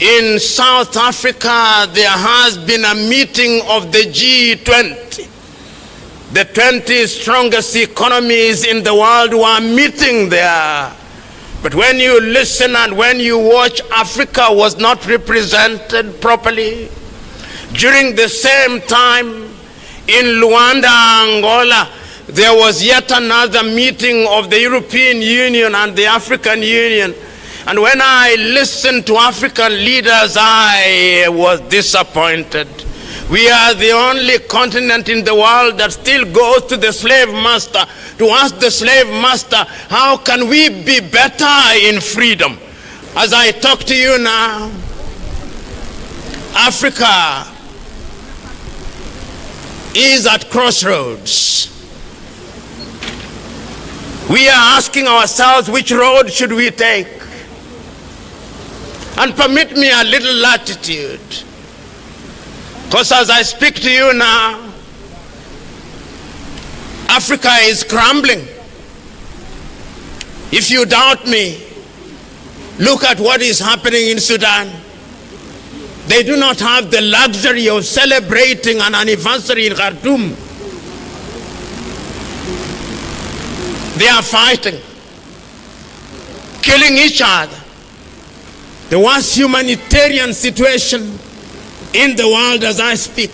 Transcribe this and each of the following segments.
In South Africa, there has been a meeting of the G20. The 20 strongest economies in the world were meeting there. But when you listen and when you watch, Africa was not represented properly. During the same time, in Luanda, Angola, there was yet another meeting of the European Union and the African Union. And when I listened to African leaders, I was disappointed. We are the only continent in the world that still goes to the slave master to ask the slave master, how can we be better in freedom? As I talk to you now, Africa is at crossroads. We are asking ourselves, which road should we take? And permit me a little latitude. Because as I speak to you now, Africa is crumbling. If you doubt me, look at what is happening in Sudan. They do not have the luxury of celebrating an anniversary in Khartoum. They are fighting, killing each other. The worst humanitarian situation in the world as I speak.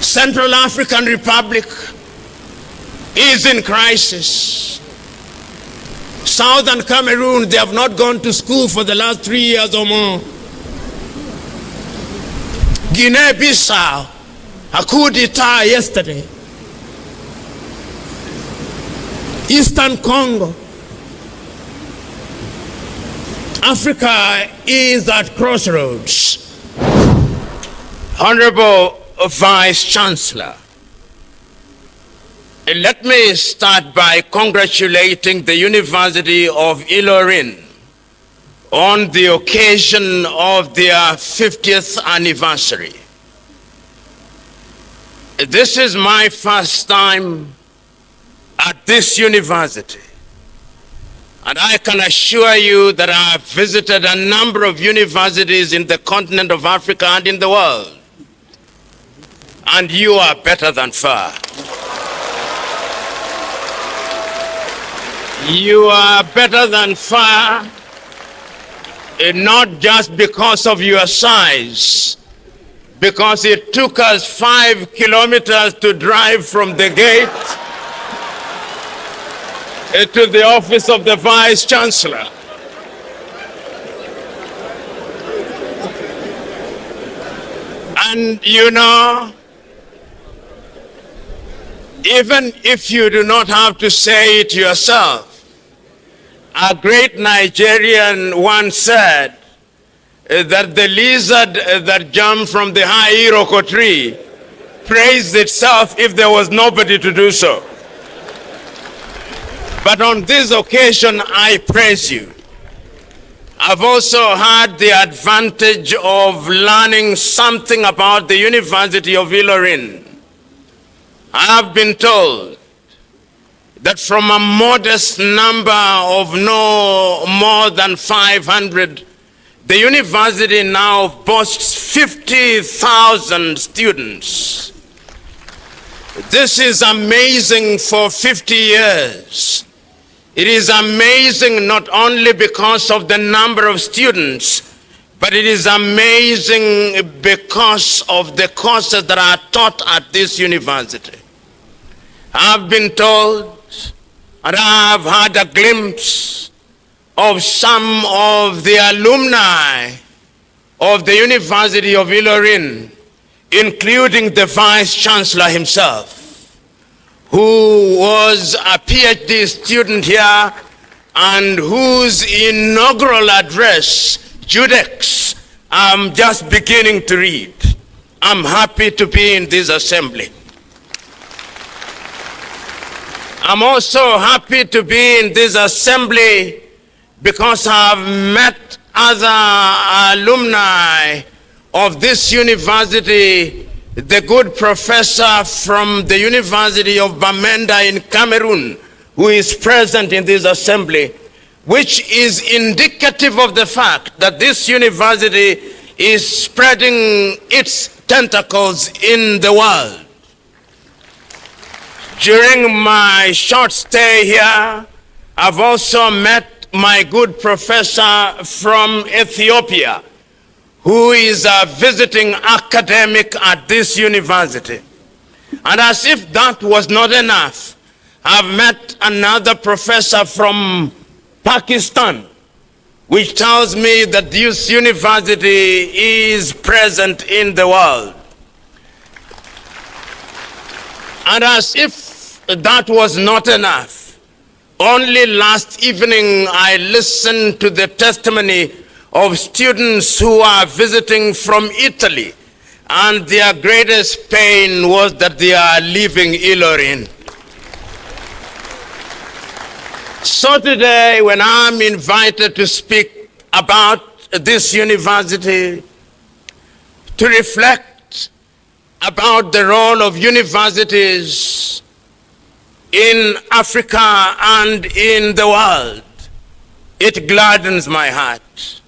Central African Republic is in crisis. Southern Cameroon, they have not gone to school for the last 3 years or more. Guinea-Bissau, a coup d'etat yesterday. Eastern Congo. Africa is at crossroads. Honorable Vice Chancellor, let me start by congratulating the University of Ilorin on the occasion of their 50th anniversary. This is my first time at this university, and I can assure you that I have visited a number of universities in the continent of Africa and in the world, and you are better than far. You are better than far, not just because of your size, because it took us 5 kilometers to drive from the gate to the office of the Vice Chancellor. And you know, even if you do not have to say it yourself, a great Nigerian once said that the lizard that jumped from the high Iroko tree praised itself if there was nobody to do so. But on this occasion, I praise you. I've also had the advantage of learning something about the University of Ilorin. I have been told that from a modest number of no more than 500, the university now boasts 50,000 students. This is amazing for 50 years. It is amazing not only because of the number of students, but it is amazing because of the courses that are taught at this university. I've been told, and I've had a glimpse of some of the alumni of the University of Ilorin, including the Vice Chancellor himself, who was a PhD student here and whose inaugural address, Judex, I'm just beginning to read. I'm happy to be in this assembly. I'm also happy to be in this assembly because I've met other alumni of this university. The good professor from the University of Bamenda in Cameroon, who is present in this assembly, which is indicative of the fact that this university is spreading its tentacles in the world. During my short stay here, I've also met my good professor from Ethiopia, who is a visiting academic at this university. And as if that was not enough, I've met another professor from Pakistan, which tells me that this university is present in the world. And as if that was not enough, only last evening I listened to the testimony of students who are visiting from Italy, and their greatest pain was that they are leaving Ilorin. So today, when I'm invited to speak about this university, to reflect about the role of universities in Africa and in the world, it gladdens my heart.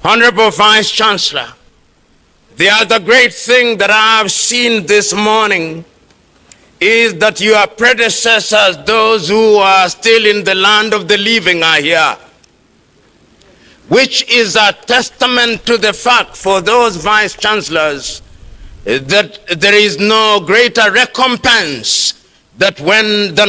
Honorable Vice Chancellor, the other great thing that I've seen this morning is that your predecessors, those who are still in the land of the living, are here, which is a testament to the fact for those vice chancellors that there is no greater recompense than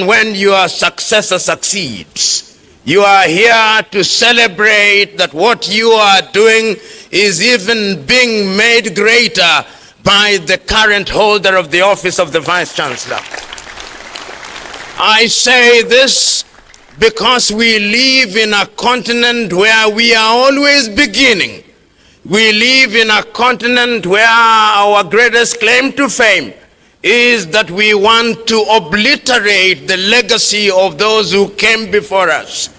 when your successor succeeds. You are here to celebrate that what you are doing is even being made greater by the current holder of the office of the Vice Chancellor. I say this because we live in a continent where we are always beginning. We live in a continent where our greatest claim to fame is that we want to obliterate the legacy of those who came before us.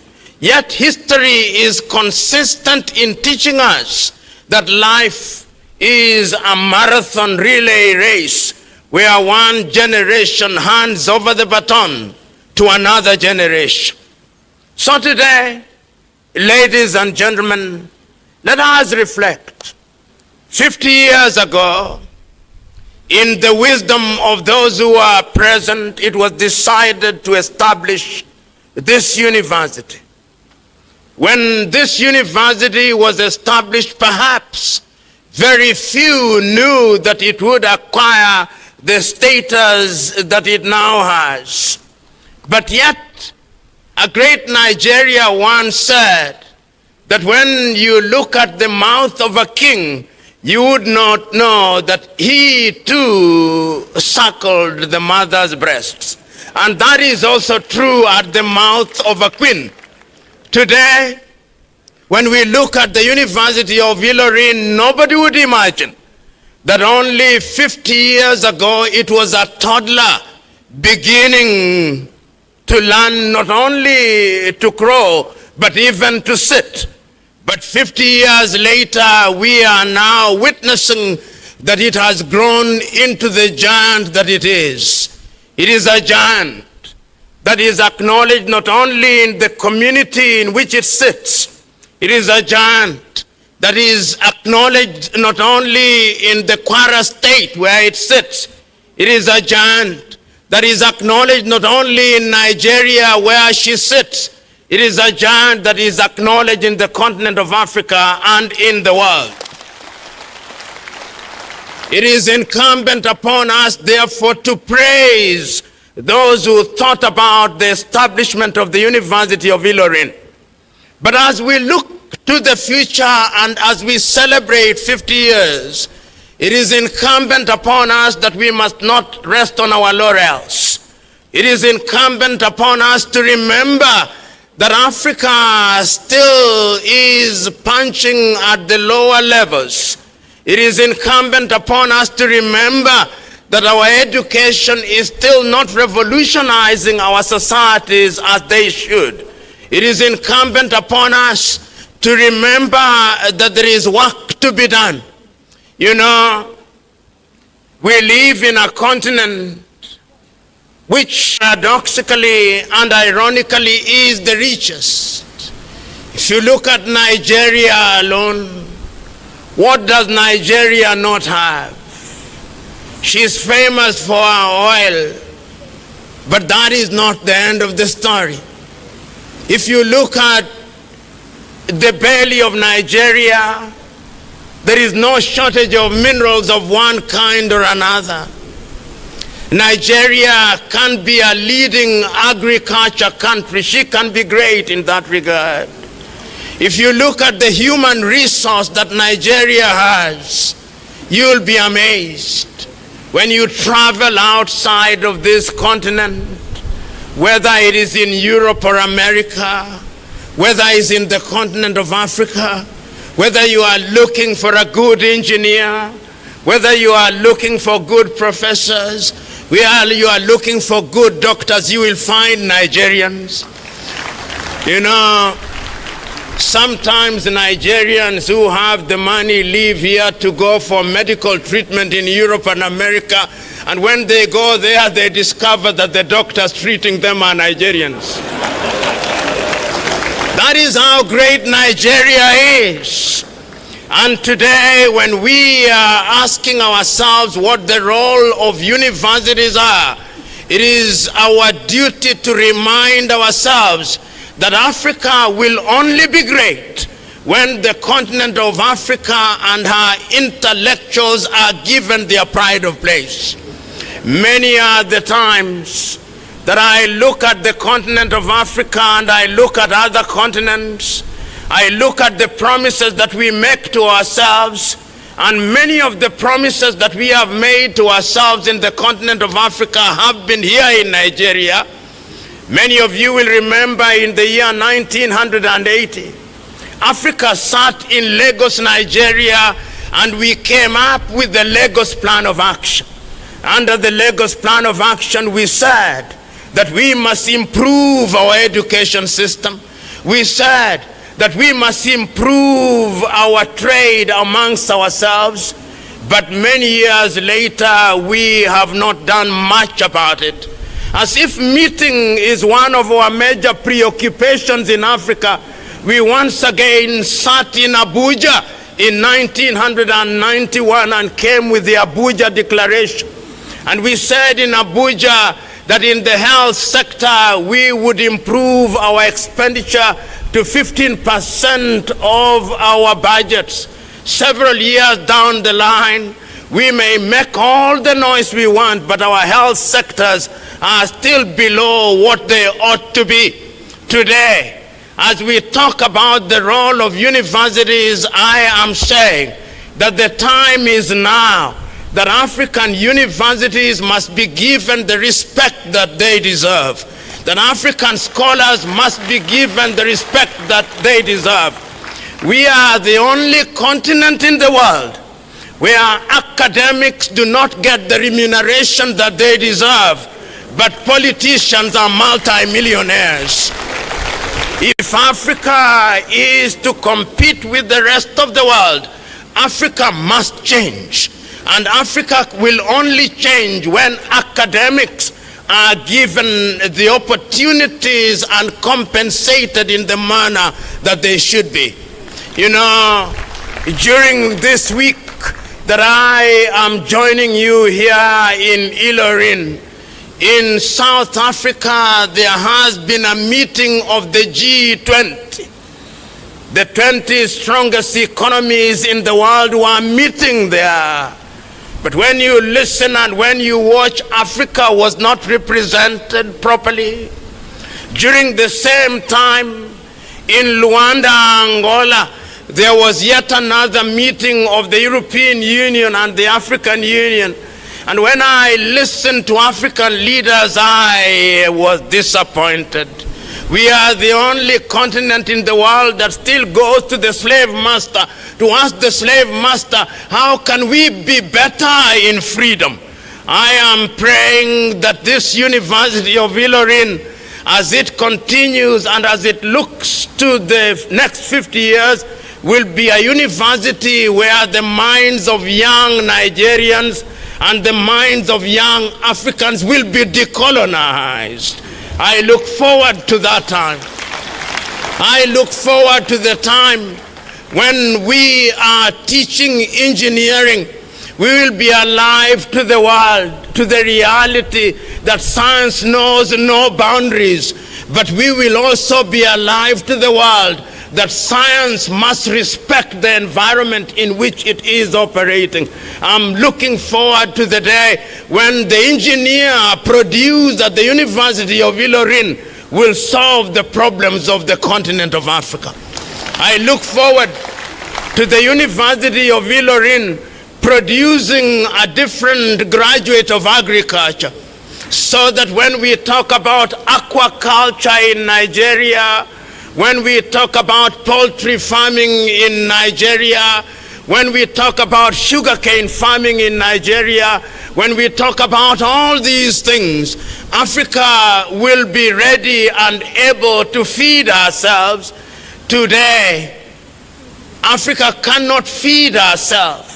Yet history is consistent in teaching us that life is a marathon relay race where one generation hands over the baton to another generation. So today, ladies and gentlemen, let us reflect. 50 years ago, in the wisdom of those who are present, it was decided to establish this university. When this university was established, perhaps very few knew that it would acquire the status that it now has. But yet, a great Nigeria once said that when you look at the mouth of a king, you would not know that he too suckled the mother's breasts. And that is also true at the mouth of a queen. Today, when we look at the University of Ilorin, nobody would imagine that only 50 years ago it was a toddler beginning to learn not only to crawl, but even to sit. But 50 years later, we are now witnessing that it has grown into the giant that it is. It is a giant that is acknowledged not only in the community in which it sits. It is a giant that is acknowledged not only in the Kwara state where it sits. It is a giant that is acknowledged not only in Nigeria where she sits. It is a giant that is acknowledged in the continent of Africa and in the world. It is incumbent upon us, therefore, to praise those who thought about the establishment of the University of Ilorin. But as we look to the future and as we celebrate 50 years, it is incumbent upon us that we must not rest on our laurels. It is incumbent upon us to remember that Africa still is punching at the lower levels. It is incumbent upon us to remember that our education is still not revolutionizing our societies as they should. It is incumbent upon us to remember that there is work to be done. You know, we live in a continent which paradoxically and ironically is the richest. If you look at Nigeria alone, what does Nigeria not have? She is famous for her oil, but that is not the end of the story. If you look at the belly of Nigeria, there is no shortage of minerals of one kind or another. Nigeria can be a leading agriculture country. She can be great in that regard. If you look at the human resource that Nigeria has, you'll be amazed. When you travel outside of this continent, whether it is in Europe or America, whether it's in the continent of Africa, whether you are looking for a good engineer, whether you are looking for good professors, you are looking for good doctors, you will find Nigerians. You know, sometimes Nigerians who have the money leave here to go for medical treatment in Europe and America, and when they go there, they discover that the doctors treating them are Nigerians. That is how great Nigeria is. And today, when we are asking ourselves what the role of universities are, it is our duty to remind ourselves that Africa will only be great when the continent of Africa and her intellectuals are given their pride of place. Many are the times that I look at the continent of Africa and I look at other continents, I look at the promises that we make to ourselves, and many of the promises that we have made to ourselves in the continent of Africa have been here in Nigeria. Many of you will remember in the year 1980, Africa sat in Lagos, Nigeria, and we came up with the Lagos Plan of Action. Under the Lagos Plan of Action, we said that we must improve our education system. We said that we must improve our trade amongst ourselves. But many years later, we have not done much about it. As if meeting is one of our major preoccupations in Africa, we once again sat in Abuja in 1991 and came with the Abuja Declaration. And we said in Abuja that in the health sector we would improve our expenditure to 15% of our budgets. Several years down the line, we may make all the noise we want, but our health sectors are still below what they ought to be. Today, as we talk about the role of universities, I am saying that the time is now that African universities must be given the respect that they deserve, that African scholars must be given the respect that they deserve. We are the only continent in the world where academics do not get the remuneration that they deserve, but politicians are multi-millionaires. If Africa is to compete with the rest of the world, Africa must change. And Africa will only change when academics are given the opportunities and compensated in the manner that they should be. You know, during this week that I am joining you here in Ilorin, in South Africa, there has been a meeting of the G20. The 20 strongest economies in the world were meeting there. But when you listen and when you watch, Africa was not represented properly. During the same time, in Luanda, Angola, there was yet another meeting of the European Union and the African Union. And when I listened to African leaders, I was disappointed. We are the only continent in the world that still goes to the slave master to ask the slave master, how can we be better in freedom? I am praying that this University of Ilorin, as it continues and as it looks to the next 50 years, will be a university where the minds of young Nigerians and the minds of young Africans will be decolonized. I look forward to that time. I look forward to the time when we are teaching engineering. We will be alive to the world, to the reality that science knows no boundaries. But we will also be alive to the world that science must respect the environment in which it is operating. I'm looking forward to the day when the engineer produced at the University of Ilorin will solve the problems of the continent of Africa. I look forward to the University of Ilorin producing a different graduate of agriculture, so that when we talk about aquaculture in Nigeria, when we talk about poultry farming in Nigeria, when we talk about sugarcane farming in Nigeria, when we talk about all these things, Africa will be ready and able to feed ourselves. Today, Africa cannot feed ourselves.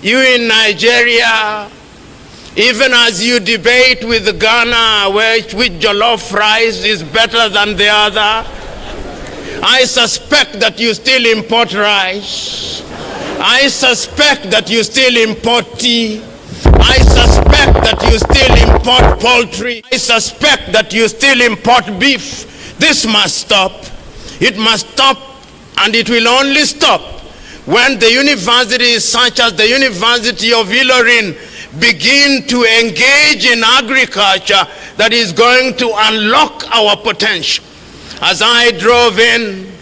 You in Nigeria, even as you debate with Ghana which jollof rice is better than the other, I suspect that you still import rice. I suspect that you still import tea. I suspect that you still import poultry. I suspect that you still import beef. This must stop. It must stop, and it will only stop when the universities such as the University of Ilorin begin to engage in agriculture that is going to unlock our potential. As I drove in,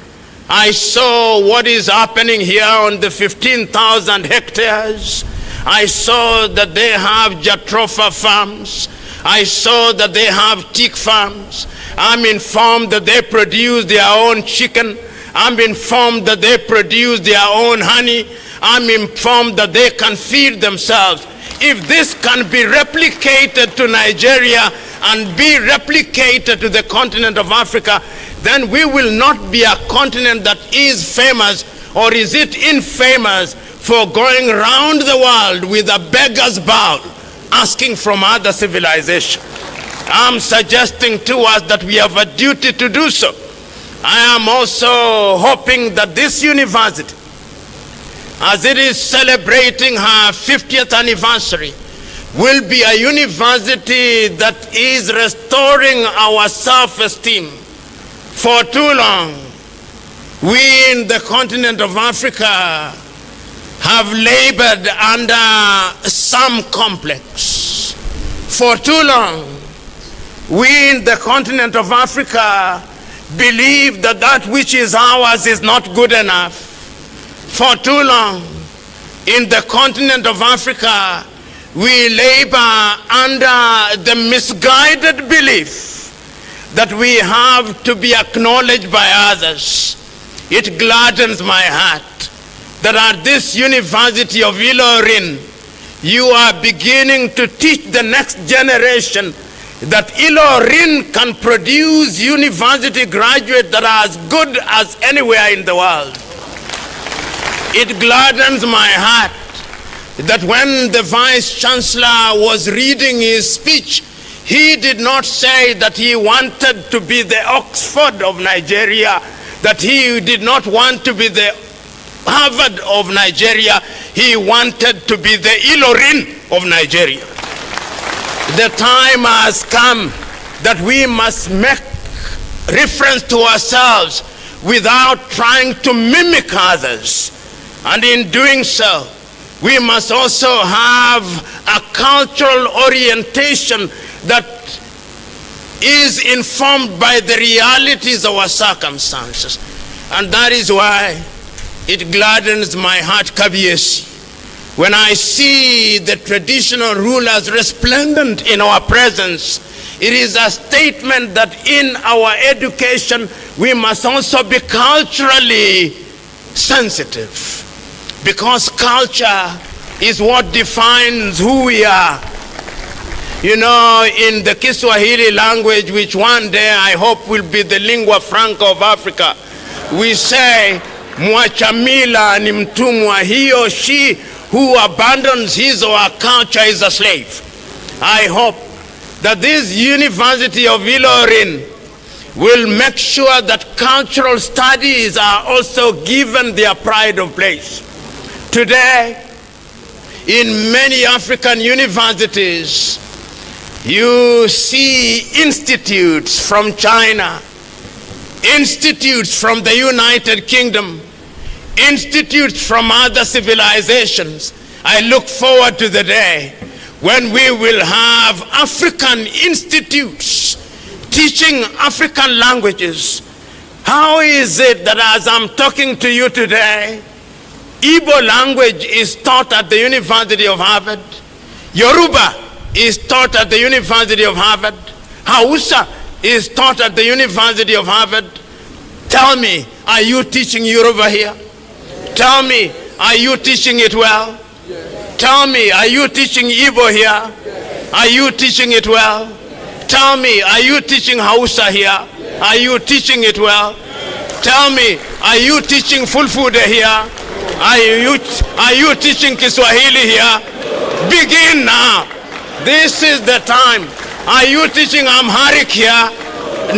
I saw what is happening here on the 15,000 hectares. I saw that they have jatropha farms. I saw that they have teak farms. I'm informed that they produce their own chicken. I'm informed that they produce their own honey. I'm informed that they can feed themselves. If this can be replicated to Nigeria and be replicated to the continent of Africa, then we will not be a continent that is famous, or is it infamous, for going around the world with a beggar's bowl, asking from other civilizations. I'm suggesting to us that we have a duty to do so. I am also hoping that this university, as it is celebrating her 50th anniversary, will be a university that is restoring our self-esteem. For too long, we in the continent of Africa have labored under some complex. For too long, we in the continent of Africa believe that that which is ours is not good enough. For too long, in the continent of Africa, we labor under the misguided belief that we have to be acknowledged by others. It gladdens my heart that at this University of Ilorin, you are beginning to teach the next generation that Ilorin can produce university graduates that are as good as anywhere in the world. It gladdens my heart that when the Vice Chancellor was reading his speech, he did not say that he wanted to be the Oxford of Nigeria, that he did not want to be the Harvard of Nigeria. He wanted to be the Ilorin of Nigeria. The time has come that we must make reference to ourselves without trying to mimic others. And in doing so, we must also have a cultural orientation that is informed by the realities of our circumstances. And that is why it gladdens my heart, Kabiesi, when I see the traditional rulers resplendent in our presence. It is a statement that in our education we must also be culturally sensitive, because culture is what defines who we are. You know, in the Kiswahili language, which one day I hope will be the lingua franca of Africa, we say, mwacha mila ni mtumwa. He or she who abandons his or her culture is a slave. I hope that this University of Ilorin will make sure that cultural studies are also given their pride of place. Today, in many African universities, you see institutes from China, institutes from the United Kingdom, institutes from other civilizations. I look forward to the day when we will have African institutes teaching African languages. How is it that as I'm talking to you today, Igbo language is taught at the University of Harvard, Yoruba is taught at the University of Harvard, Hausa is taught at the University of Harvard? Tell me, are you teaching Yoruba here? Tell me, are you teaching it well? Tell me, are you teaching Igbo here? Are you teaching it well? Tell me, are you teaching Hausa here? Are you teaching it well? Tell me, are you teaching Fulfude here? Are you teaching Kiswahili here? Begin now. This is the time. Are you teaching Amharic here?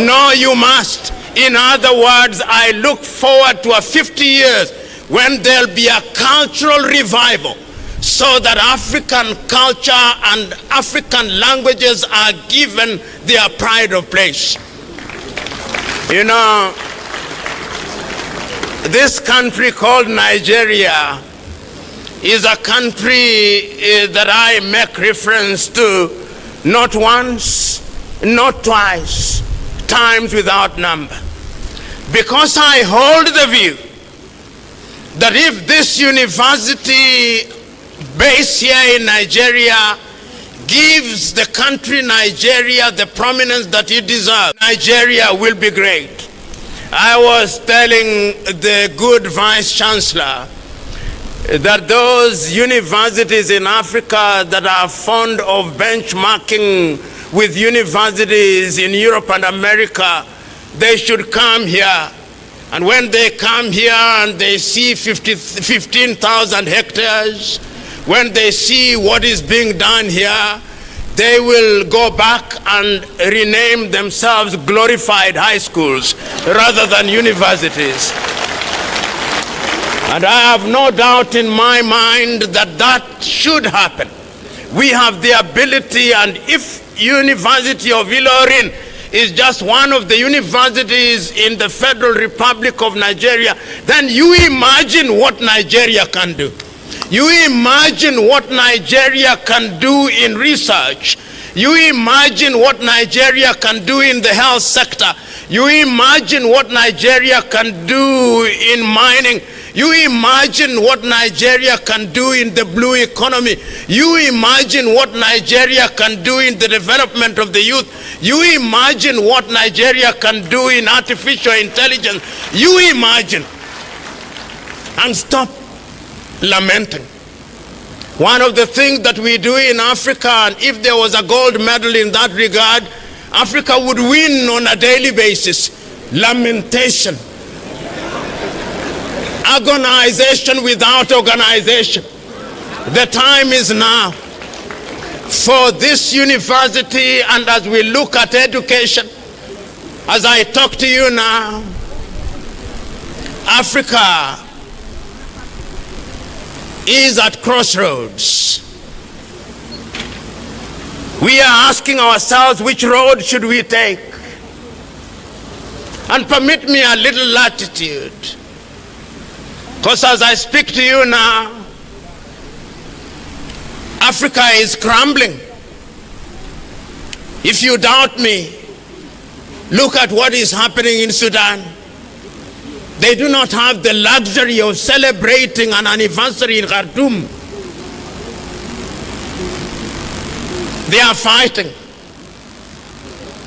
No, you must. In other words, I look forward to a 50 years when there'll be a cultural revival, so that African culture and African languages are given their pride of place. You know, this country called Nigeria is a country that I make reference to not once, not twice, times without number. Because I hold the view that if this university based here in Nigeria gives the country Nigeria the prominence that it deserves, Nigeria will be great. I was telling the good Vice Chancellor that those universities in Africa that are fond of benchmarking with universities in Europe and America, they should come here. And when they come here and they see 15,000 hectares, when they see what is being done here, they will go back and rename themselves glorified high schools rather than universities. And I have no doubt in my mind that that should happen. We have the ability, and if University of Ilorin is just one of the universities in the Federal Republic of Nigeria, then you imagine what Nigeria can do. You imagine what Nigeria can do in research. You imagine what Nigeria can do in the health sector. You imagine what Nigeria can do in mining. You imagine what Nigeria can do in the blue economy. You imagine what Nigeria can do in the development of the youth. You imagine what Nigeria can do in artificial intelligence. You imagine. And stop lamenting. One of the things that we do in Africa, and if there was a gold medal in that regard, Africa would win on a daily basis. Lamentation. Agonization without organization. The time is now for this university, and as we look at education, as I talk to you now, Africa is at crossroads. We are asking ourselves, which road should we take? And permit me a little latitude, because as I speak to you now, Africa is crumbling. If you doubt me, look at what is happening in Sudan. They do not have the luxury of celebrating an anniversary in Khartoum. They are fighting,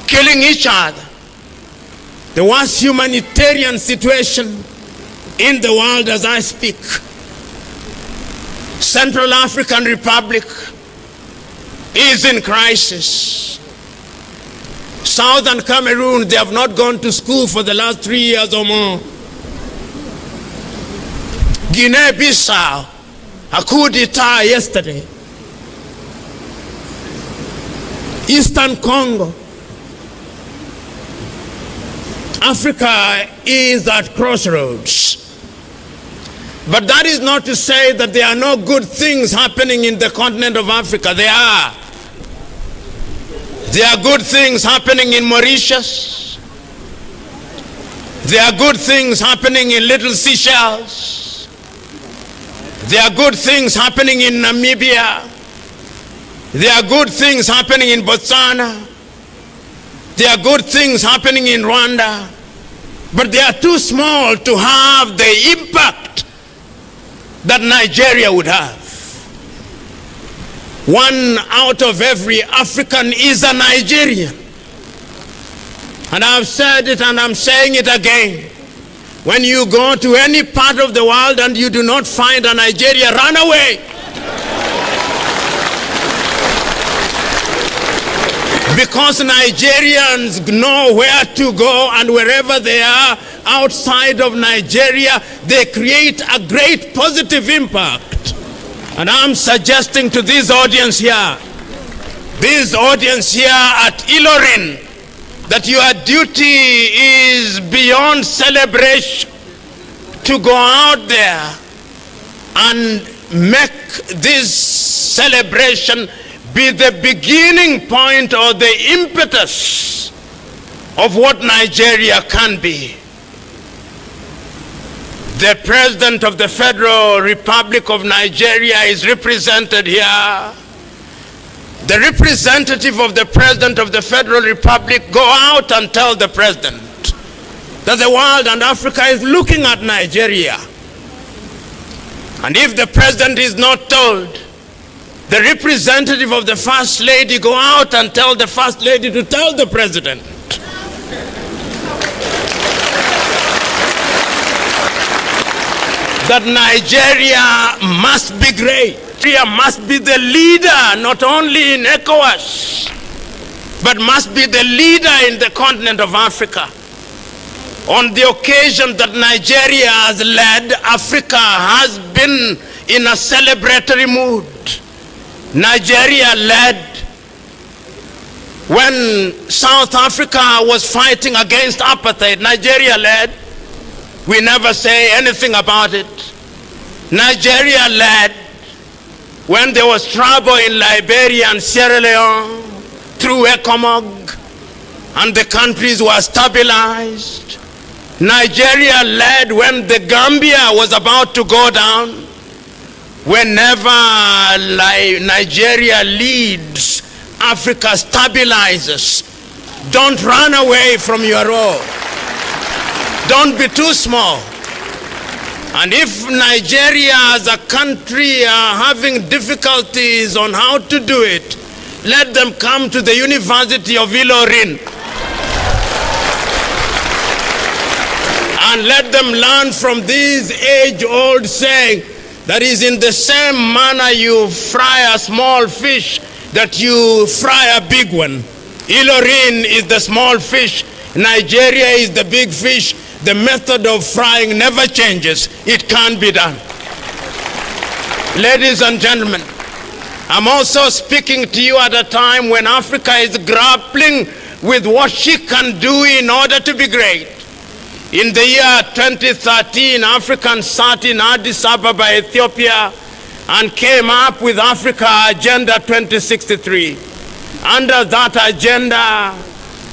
killing each other. The worst humanitarian situation in the world as I speak. Central African Republic is in crisis. Southern Cameroon, they have not gone to school for the last 3 years or more. Guinea-Bissau, a coup d'etat yesterday. Eastern Congo. Africa is at crossroads. But that is not to say that there are no good things happening in the continent of Africa. There are. There are good things happening in Mauritius. There are good things happening in Little Seychelles. There are good things happening in Namibia. There are good things happening in Botswana. There are good things happening in Rwanda. But they are too small to have the impact that Nigeria would have. 1 out of every African is a Nigerian. And I've said it and I'm saying it again. When you go to any part of the world and you do not find a Nigeria, run away. Because Nigerians know where to go, and wherever they are outside of Nigeria, they create a great positive impact. And I'm suggesting to this audience here at Ilorin, that your duty is beyond celebration to go out there and make this celebration be the beginning point or the impetus of what Nigeria can be. The President of the Federal Republic of Nigeria is represented here. The representative of the President of the Federal Republic, go out and tell the President that the world and Africa is looking at Nigeria. And if the President is not told, the representative of the First Lady, go out and tell the First Lady to tell the President. That Nigeria must be great. Nigeria must be the leader, not only in ECOWAS, but must be the leader in the continent of Africa. On the occasion that Nigeria has led, Africa has been in a celebratory mood. Nigeria led when South Africa was fighting against apartheid. Nigeria led. We never say anything about it. Nigeria led when there was trouble in Liberia and Sierra Leone through ECOMOG, and the countries were stabilized. Nigeria led when the Gambia was about to go down. Whenever Nigeria leads, Africa stabilizes. Don't run away from your role. Don't be too small. And if Nigeria as a country are having difficulties on how to do it, let them come to the University of Ilorin and let them learn from this age-old saying that is, in the same manner you fry a small fish that you fry a big one. Ilorin is the small fish, Nigeria is the big fish. The method of frying never changes. It can be done. Ladies and gentlemen, I'm also speaking to you at a time when Africa is grappling with what she can do in order to be great. In the year 2013, Africans sat in Addis Ababa, Ethiopia, and came up with Africa Agenda 2063. Under that agenda,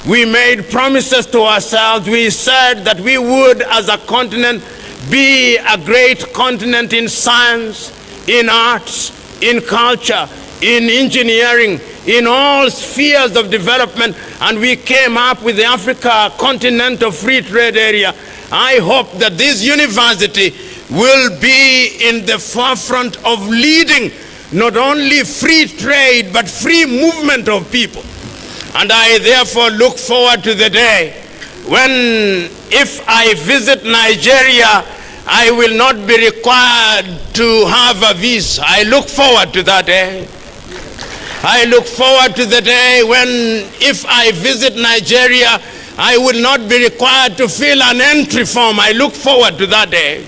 we made promises to ourselves. We said that we would, as a continent, be a great continent in science, in arts, in culture, in engineering, in all spheres of development, and we came up with the Africa Continental Free Trade Area. I hope that this university will be in the forefront of leading not only free trade, but free movement of people. And I therefore look forward to the day when, if I visit Nigeria, I will not be required to have a visa. I look forward to that day. I look forward to the day when, if I visit Nigeria, I will not be required to fill an entry form. I look forward to that day.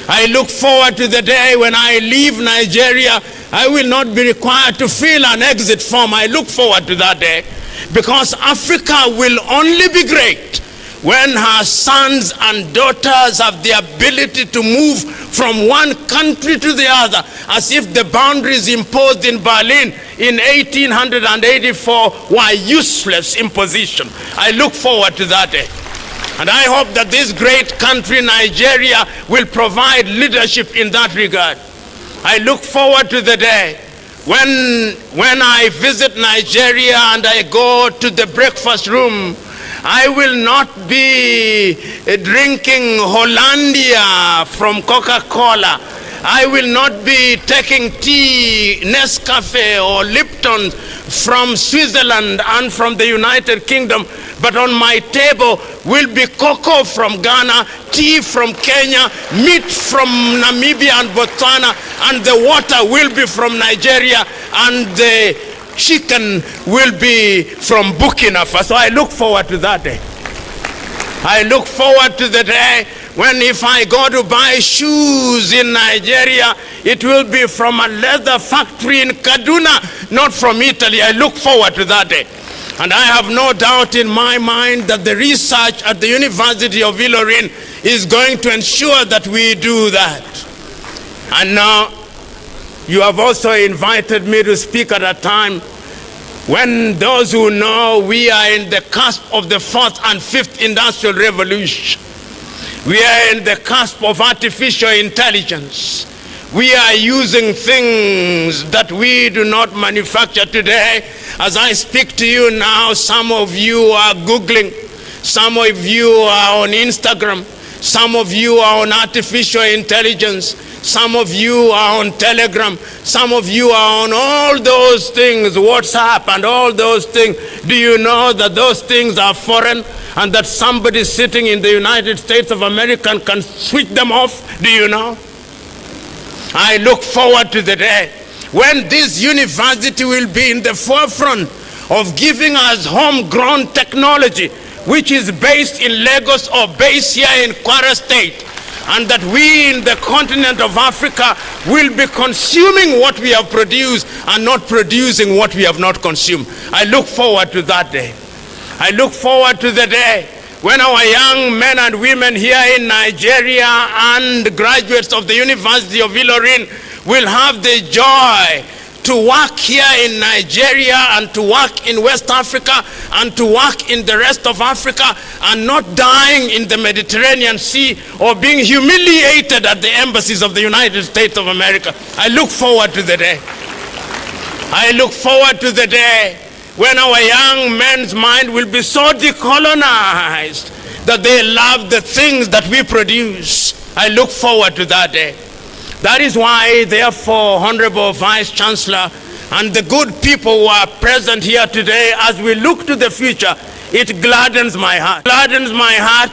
I look forward to the day when I leave Nigeria, I will not be required to fill an exit form. I look forward to that day, because Africa will only be great when her sons and daughters have the ability to move from one country to the other, as if the boundaries imposed in Berlin in 1884 were useless imposition. I look forward to that day. And I hope that this great country, Nigeria, will provide leadership in that regard. I look forward to the day when I visit Nigeria and I go to the breakfast room, I will not be drinking Hollandia from Coca-Cola. I will not be taking tea, Nescafe or Lipton from Switzerland and from the United Kingdom, but on my table will be cocoa from Ghana, tea from Kenya, meat from Namibia and Botswana, and the water will be from Nigeria, and the chicken will be from Burkina Faso. So I look forward to that day. I look forward to the day when, if I go to buy shoes in Nigeria, it will be from a leather factory in Kaduna, not from Italy. I look forward to that day. And I have no doubt in my mind that the research at the University of Ilorin is going to ensure that we do that. And now, you have also invited me to speak at a time when those who know we are in the cusp of the 4th and 5th industrial revolution. We are in the cusp of artificial intelligence. We are using things that we do not manufacture today. As I speak to you now, some of you are Googling, some of you are on Instagram, some of you are on artificial intelligence, some of you are on Telegram, some of you are on all those things, WhatsApp and all those things. Do you know that those things are foreign and that somebody sitting in the United States of America can switch them off? Do you know? I look forward to the day when this university will be in the forefront of giving us homegrown technology, which is based in Lagos or based here in Kwara State, and that we in the continent of Africa will be consuming what we have produced and not producing what we have not consumed. I look forward to that day. I look forward to the day when our young men and women here in Nigeria and graduates of the University of Ilorin will have the joy to work here in Nigeria and to work in West Africa and to work in the rest of Africa, and not dying in the Mediterranean Sea or being humiliated at the embassies of the United States of America. I look forward to the day. I look forward to the day when our young men's mind will be so decolonized that they love the things that we produce. I look forward to that day. That is why, therefore, Honorable Vice Chancellor and the good people who are present here today, as we look to the future, it gladdens my heart. It gladdens my heart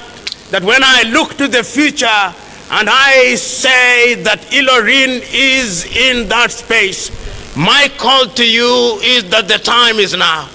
that when I look to the future and I say that Ilorin is in that space, my call to you is that the time is now.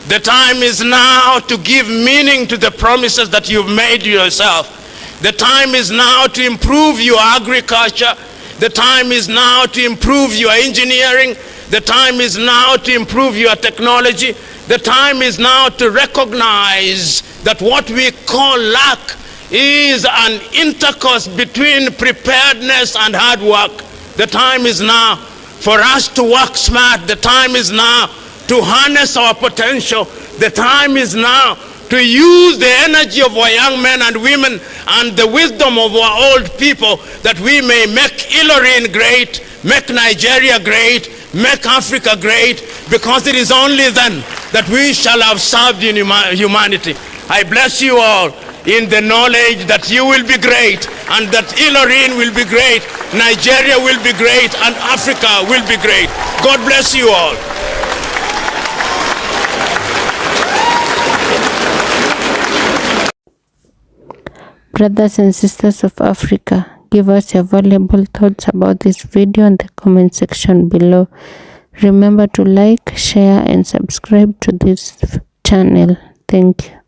The time is now to give meaning to the promises that you've made yourself. The time is now to improve your agriculture. The time is now to improve your engineering. The time is now to improve your technology. The time is now to recognize that what we call luck is an intercourse between preparedness and hard work. The time is now for us to work smart. The time is now to harness our potential. The time is now to use the energy of our young men and women and the wisdom of our old people, that we may make Ilorin great, make Nigeria great, make Africa great, because it is only then that we shall have served in humanity. I bless you all in the knowledge that you will be great, and that Ilorin will be great, Nigeria will be great, and Africa will be great. God bless you all. Brothers and sisters of Africa, give us your valuable thoughts about this video in the comment section below. Remember to like, share and subscribe to this channel. Thank you.